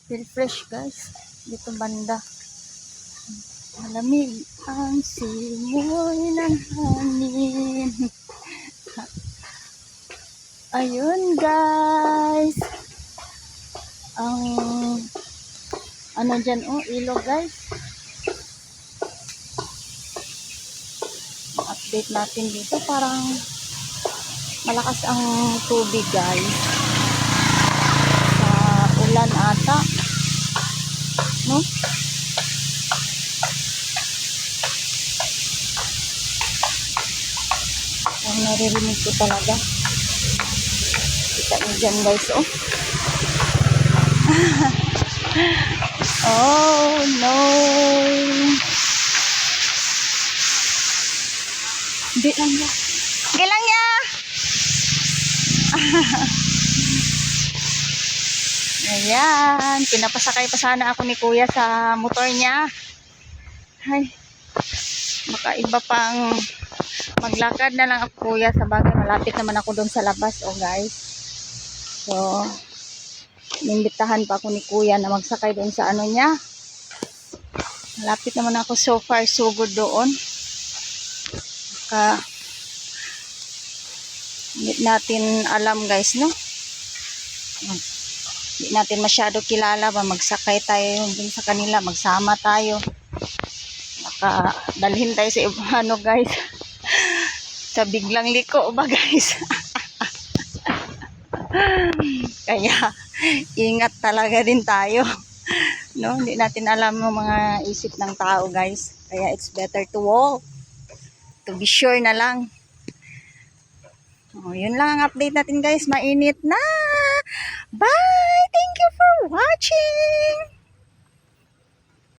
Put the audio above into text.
Feel fresh guys. Dito banda. Malamig ang simoy ng hangin. Ayun guys. Ang ano dyan ilog guys. Update natin dito. Parang malakas ang tubig guys. Sa ulan ata. No? Ang naririnig ko talaga. Kita nyo dyan guys oh no. Hindi lang niya. Hindi lang niya. Ayan. Pinapasakay pa sana ako ni kuya sa motor niya. Ay. Baka iba pang maglakad na lang ako kuya. Sa bagay malapit naman ako doon sa labas guys. So inimbitahan pa ako ni kuya na magsakay doon sa ano niya. Malapit naman ako, so far so good doon. Hindi natin alam guys no. Hindi natin masyado kilala ba magsakay tayo doon sa kanila, magsama tayo. Baka dalhin tayo sa ano guys. Sa biglang liko ba guys. Kaya ingat talaga din tayo. No, hindi natin alam ang mga isip ng tao guys. Kaya it's better to walk. To be sure na lang. Yun lang ang update natin guys. Mainit na. Bye! Thank you for watching!